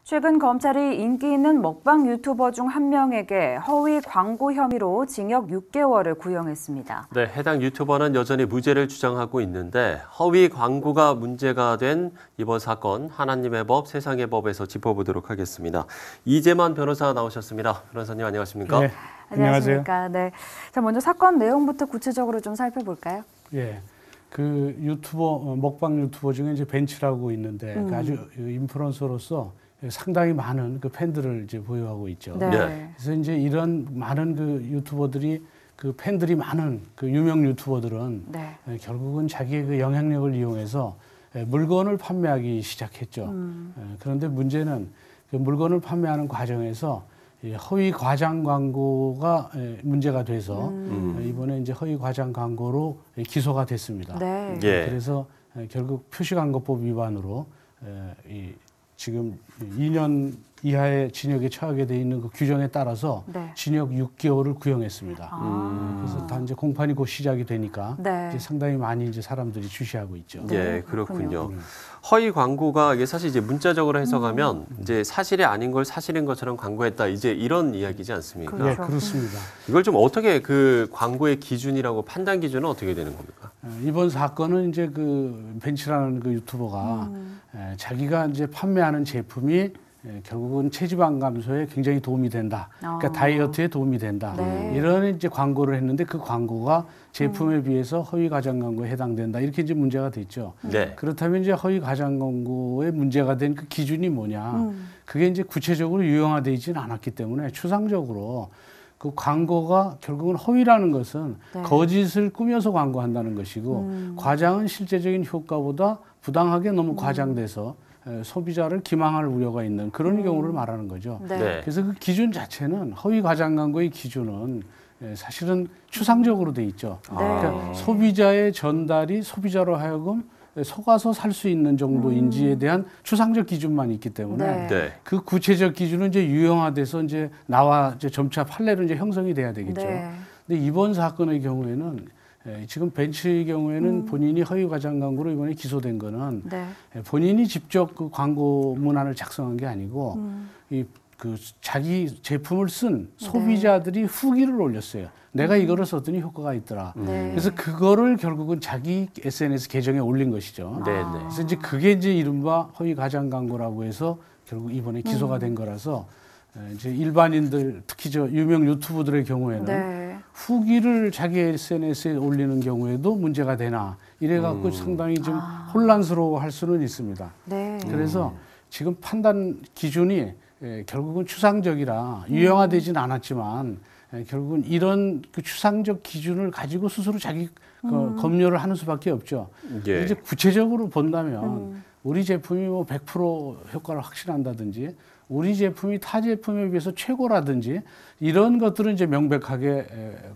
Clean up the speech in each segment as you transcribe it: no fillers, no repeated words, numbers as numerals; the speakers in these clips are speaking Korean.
최근 검찰이 인기 있는 먹방 유튜버 중 한 명에게 허위 광고 혐의로 징역 6개월을 구형했습니다. 네, 해당 유튜버는 여전히 무죄를 주장하고 있는데 허위 광고가 문제가 된 이번 사건 하나님의 법, 세상의 법에서 짚어보도록 하겠습니다. 이재만 변호사 나오셨습니다. 변호사님 안녕하십니까? 네, 안녕하십니까? 네. 자, 먼저 사건 내용부터 구체적으로 좀 살펴볼까요? 예. 그 유튜버 먹방 유튜버 중에 이제 벤츠라고 있는데 그 아주 인플루언서로서 상당히 많은 그 팬들을 이제 보유하고 있죠. 네. 그래서 이제 이런 많은 그 유튜버들이 그 팬들이 많은 그 유명 유튜버들은 네. 결국은 자기의 그 영향력을 이용해서 물건을 판매하기 시작했죠. 그런데 문제는 그 물건을 판매하는 과정에서 허위 과장 광고가 문제가 돼서 이번에 이제 허위 과장 광고로 기소가 됐습니다. 네. 예. 그래서 결국 표시광고법 위반으로 지금 2년 이하의 징역에 처하게 돼 있는 그 규정에 따라서 네. 징역 6개월을 구형했습니다. 그래서 다 이제 공판이 곧 시작이 되니까 네. 이제 상당히 많이 이제 사람들이 주시하고 있죠. 예, 그렇군요. 허위 광고가 이게 사실 이제 문자적으로 해석하면 이제 사실이 아닌 걸 사실인 것처럼 광고했다. 이제 이런 이야기지 않습니까? 그렇죠. 네, 그렇습니다. 이걸 좀 어떻게 그 광고의 기준이라고 판단 기준은 어떻게 되는 겁니까? 이번 사건은 이제 그 벤츠라는 그 유튜버가 자기가 이제 판매하는 제품이 결국은 체지방 감소에 굉장히 도움이 된다. 그러니까 다이어트에 도움이 된다. 네. 이런 이제 광고를 했는데 그 광고가 제품에 비해서 허위 과장 광고에 해당된다. 이렇게 이제 문제가 됐죠. 네. 그렇다면 이제 허위 과장 광고에 문제가 된 그 기준이 뭐냐? 그게 이제 구체적으로 유형화되어 있지는 않았기 때문에 추상적으로 그 광고가 결국은 허위라는 것은 네. 거짓을 꾸며서 광고한다는 것이고 과장은 실제적인 효과보다 부당하게 너무 과장돼서 소비자를 기망할 우려가 있는 그런 경우를 말하는 거죠. 네. 네. 그래서 그 기준 자체는 허위 과장 광고의 기준은 사실은 추상적으로 돼 있죠. 네. 그러니까 소비자의 전달이 소비자로 하여금 속아서 살 수 있는 정도인지에 대한 추상적 기준만 있기 때문에 네. 네. 그 구체적 기준은 이제 유형화돼서 이제 나와 이제 점차 판례로 이제 형성이 돼야 되겠죠. 네. 근데 이번 사건의 경우에는 지금 벤츠의 경우에는 본인이 허위 과장 광고로 이번에 기소된 거는 네. 본인이 직접 그 광고 문안을 작성한 게 아니고 그 자기 제품을 쓴 소비자들이 후기를 올렸어요. 내가 이거를 썼더니 효과가 있더라. 네. 그래서 그거를 결국은 자기 SNS 계정에 올린 것이죠. 네, 네. 그래서 이제 그게 이제 이른바 허위 과장 광고라고 해서 결국 이번에 기소가 된 거라서 이제 일반인들 특히 저 유명 유튜브들의 경우에는 네. 후기를 자기 SNS에 올리는 경우에도 문제가 되나 이래갖고 상당히 좀 혼란스러워할 수는 있습니다. 네. 그래서 지금 판단 기준이 결국은 추상적이라 유형화되지는 않았지만 결국은 이런 그 추상적 기준을 가지고 스스로 자기 검열을 하는 수밖에 없죠. 예. 이제 구체적으로 본다면 우리 제품이 뭐 100% 효과를 확신한다든지 우리 제품이 타 제품에 비해서 최고라든지 이런 것들은 이제 명백하게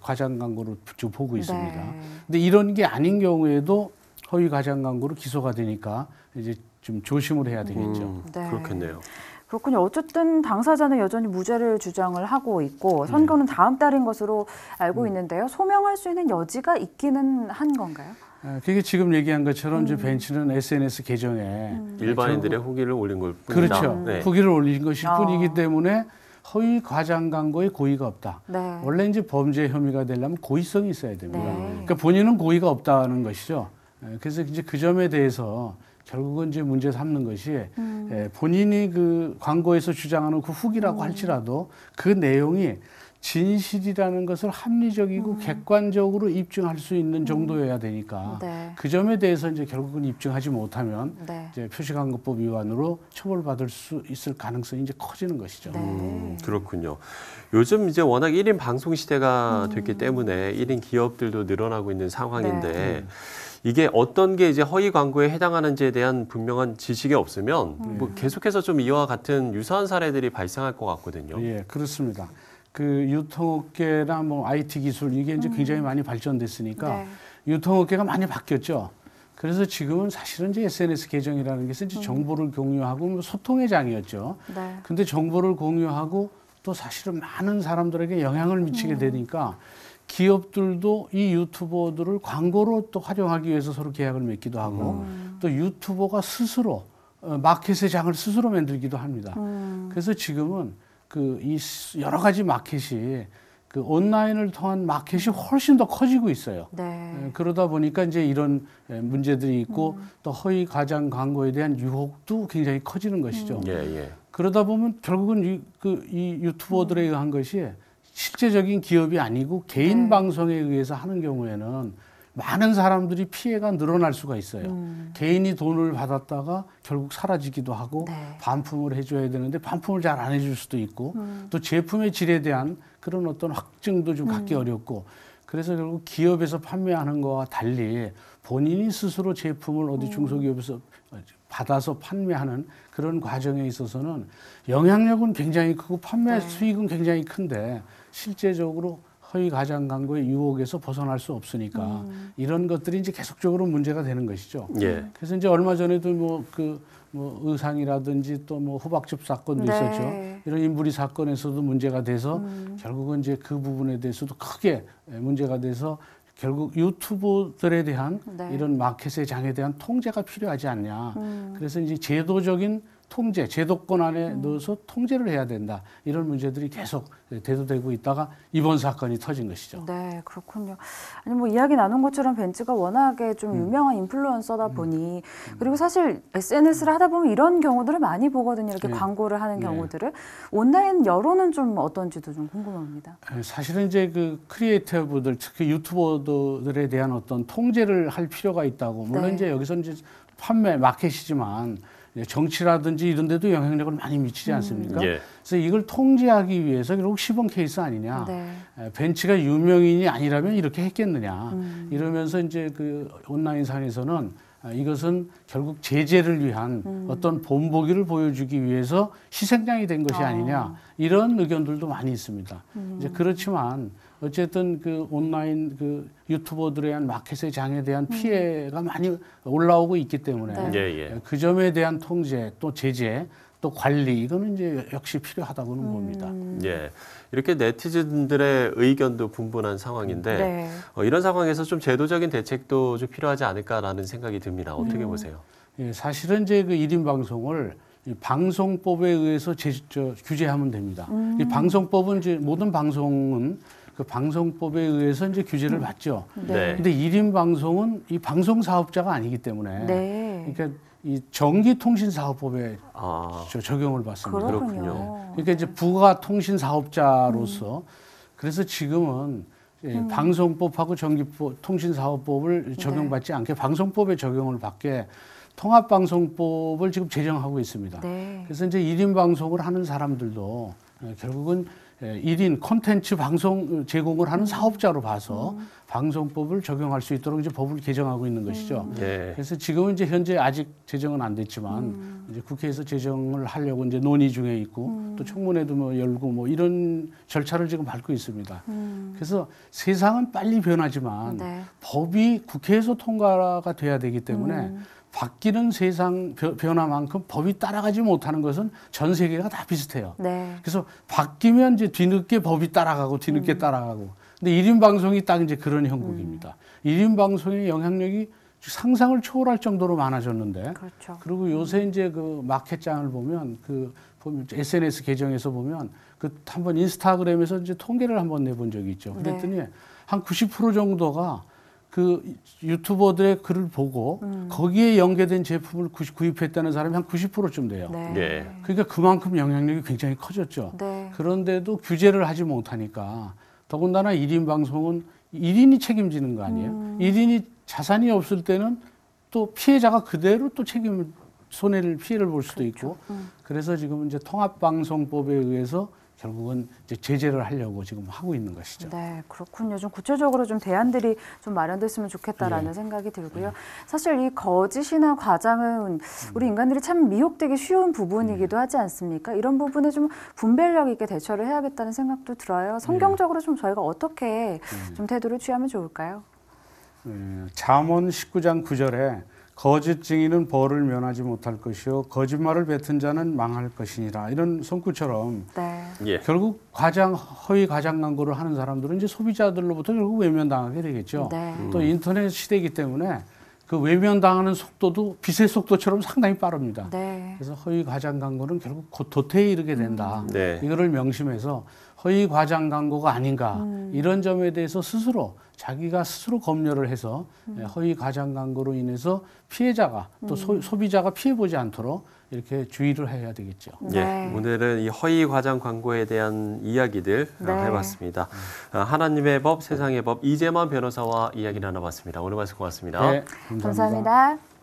과장 광고로 지금 보고 있습니다. 네. 근데 이런 게 아닌 경우에도 허위 과장 광고로 기소가 되니까 이제 좀 조심을 해야 되겠죠. 네. 그렇겠네요. 그렇군요. 어쨌든 당사자는 여전히 무죄를 주장을 하고 있고 선고는 다음 달인 것으로 알고 있는데요. 소명할 수 있는 여지가 있기는 한 건가요? 그게 지금 얘기한 것처럼 이제 벤츠는 SNS 계정에 일반인들의 후기를 올린 걸 뿐이다. 그렇죠. 네. 후기를 올린 것일 뿐이기 때문에 허위 과장 광고에 고의가 없다. 네. 원래 이제 범죄 혐의가 되려면 고의성이 있어야 됩니다. 네. 그러니까 본인은 고의가 없다는 것이죠. 그래서 이제 그 점에 대해서 결국은 이제 문제 삼는 것이 본인이 그 광고에서 주장하는 그 후기라고 할지라도 그 내용이 진실이라는 것을 합리적이고 객관적으로 입증할 수 있는 정도여야 되니까 네. 그 점에 대해서 이제 결국은 입증하지 못하면 네. 이제 표시광고법 위반으로 처벌받을 수 있을 가능성이 이제 커지는 것이죠. 네. 그렇군요. 요즘 이제 워낙 1인 방송 시대가 됐기 때문에 1인 기업들도 늘어나고 있는 상황인데 이게 어떤 게 이제 허위 광고에 해당하는지에 대한 분명한 지식이 없으면 뭐 계속해서 좀 이와 같은 유사한 사례들이 발생할 것 같거든요. 예, 그렇습니다. 그 유통업계나 뭐 IT 기술 이게 이제 굉장히 많이 발전됐으니까 네. 유통업계가 많이 바뀌었죠. 그래서 지금은 사실은 이제 SNS 계정이라는 게 이제 정보를 공유하고 뭐 소통의 장이었죠. 네. 근데 정보를 공유하고 또 사실은 많은 사람들에게 영향을 미치게 되니까 기업들도 이 유튜버들을 광고로 또 활용하기 위해서 서로 계약을 맺기도 하고 또 유튜버가 스스로 마켓의 장을 스스로 만들기도 합니다. 그래서 지금은 이 여러 가지 마켓이 그 온라인을 통한 마켓이 훨씬 더 커지고 있어요. 네. 그러다 보니까 이제 이런 문제들이 있고 또 허위 과장 광고에 대한 유혹도 굉장히 커지는 것이죠. 예. 그러다 보면 결국은 이 유튜버들에 의한 것이 실제적인 기업이 아니고 개인 방송에 의해서 하는 경우에는 많은 사람들이 피해가 늘어날 수가 있어요. 개인이 돈을 받았다가 결국 사라지기도 하고 네. 반품을 해줘야 되는데 반품을 잘 안 해줄 수도 있고 또 제품의 질에 대한 그런 어떤 확증도 좀 갖기 어렵고 그래서 결국 기업에서 판매하는 거와 달리 본인이 스스로 제품을 어디 중소기업에서 받아서 판매하는 그런 과정에 있어서는 영향력은 굉장히 크고 판매 수익은 굉장히 큰데 실제적으로 허위 과장 광고의 유혹에서 벗어날 수 없으니까 이런 것들이 이제 계속적으로 문제가 되는 것이죠. 예. 그래서 이제 얼마 전에도 의상이라든지 또 호박즙 사건도 네. 있었죠. 이런 인부리 사건에서도 문제가 돼서 결국은 이제 그 부분에 대해서도 크게 문제가 돼서 결국 유튜버들에 대한 네. 이런 마켓의 장에 대한 통제가 필요하지 않냐. 그래서 이제 제도적인 통제, 제도권 안에 넣어서 통제를 해야 된다. 이런 문제들이 계속 대두되고 있다가 이번 사건이 터진 것이죠. 네, 그렇군요. 아니 뭐 이야기 나눈 것처럼 벤츠가 워낙에 좀 유명한 인플루언서다 보니 그리고 사실 SNS를 하다 보면 이런 경우들을 많이 보거든요. 이렇게 네. 광고를 하는 네. 경우들을 온라인 여론은 좀 어떤지도 좀 궁금합니다. 사실은 이제 그 크리에이터분들, 특히 유튜버들에 대한 어떤 통제를 할 필요가 있다고. 물론 네. 이제 여기서 이제 판매 마켓이지만 정치라든지 이런 데도 영향력을 많이 미치지 않습니까? 예. 그래서 이걸 통제하기 위해서 결국 시범 케이스 아니냐. 네. 벤츠가 유명인이 아니라면 이렇게 했겠느냐. 이러면서 이제 그 온라인상에서는 이것은 결국 제재를 위한 어떤 본보기를 보여주기 위해서 희생양이 된 것이 아니냐. 이런 의견들도 많이 있습니다. 이제 그렇지만 어쨌든 그 온라인 그 유튜버들에 대한 마켓의 장에 대한 피해가 많이 올라오고 있기 때문에 예. 그 점에 대한 통제 또 제재 또 관리 이거는 이제 역시 필요하다고는 봅니다. 예. 이렇게 네티즌들의 의견도 분분한 상황인데 네. 이런 상황에서 좀 제도적인 대책도 좀 필요하지 않을까라는 생각이 듭니다. 어떻게 보세요? 예, 사실은 이제 그 1인 방송을 이 방송법에 의해서 규제하면 됩니다. 이 방송법은 이제 모든 방송은 그 방송법에 의해서 이제 규제를 받죠. 네. 근데 1인 방송은 이 방송 사업자가 아니기 때문에 네. 그러니까 이 전기통신사업법에 적용을 받습니다. 그렇군요. 그러니까 이제 부가 통신 사업자로서 그래서 지금은 방송법하고 전기통신사업법을 적용받지 않게 방송법에 적용을 받게 통합방송법을 지금 제정하고 있습니다. 네. 그래서 이제 1인 방송을 하는 사람들도 결국은 1인 콘텐츠 방송 제공을 하는 사업자로 봐서 방송법을 적용할 수 있도록 이제 법을 개정하고 있는 것이죠. 예. 그래서 지금은 이제 현재 아직 제정은 안 됐지만 이제 국회에서 제정을 하려고 이제 논의 중에 있고 또 청문회도 뭐 열고 뭐 이런 절차를 지금 밟고 있습니다. 그래서 세상은 빨리 변하지만 네. 법이 국회에서 통과가 돼야 되기 때문에 바뀌는 세상 변화만큼 법이 따라가지 못하는 것은 전 세계가 다 비슷해요. 네. 그래서 바뀌면 이제 뒤늦게 법이 따라가고 뒤늦게 따라가고. 근데 1인 방송이 딱 이제 그런 형국입니다. 1인 방송의 영향력이 상상을 초월할 정도로 많아졌는데. 그렇죠. 그리고 요새 이제 그 마켓장을 보면 SNS 계정에서 보면 한번 인스타그램에서 이제 통계를 한번 내본 적이 있죠. 그랬더니 한 90% 정도가 그 유튜버들의 글을 보고 거기에 연계된 제품을 구입했다는 사람이 한 90%쯤 돼요. 네. 예. 그러니까 그만큼 영향력이 굉장히 커졌죠. 네. 그런데도 규제를 하지 못하니까 더군다나 1인 방송은 1인이 책임지는 거 아니에요? 1인이 자산이 없을 때는 또 피해자가 그대로 또 피해를 볼 수도 있고 그래서 지금 이제 통합방송법에 의해서 결국은 이제 제재를 하려고 지금 하고 있는 것이죠. 네, 그렇군요. 좀 구체적으로 좀 대안들이 좀 마련됐으면 좋겠다라는 생각이 들고요. 사실 이 거짓이나 과장은 우리 인간들이 참 미혹되기 쉬운 부분이기도 하지 않습니까? 이런 부분에 좀 분별력 있게 대처를 해야겠다는 생각도 들어요. 성경적으로 좀 저희가 어떻게 좀 태도를 취하면 좋을까요? 잠언 19장 9절에 거짓 증인은 벌을 면하지 못할 것이요 거짓말을 뱉은 자는 망할 것이니라 이런 son구처럼 네. 예. 결국 허위 과장 광고를 하는 사람들은 이제 소비자들로부터 결국 외면당하게 되겠죠. 네. 또 인터넷 시대이기 때문에 그 그 외면당하는 속도도 빛의 속도처럼 상당히 빠릅니다. 네. 그래서 허위 과장 광고는 결국 곧 도태에 이르게 된다. 네. 이거를 명심해서 허위 과장 광고가 아닌가 이런 점에 대해서 스스로 자기가 스스로 검열을 해서 허위 과장 광고로 인해서 피해자가 또 소비자가 피해보지 않도록 이렇게 주의를 해야 되겠죠. 네. 예, 오늘은 이 허위 과장 광고에 대한 이야기들 네. 해봤습니다. 하나님의 법, 세상의 법 이재만 변호사와 이야기 나눠봤습니다. 오늘 말씀 고맙습니다. 네, 감사합니다.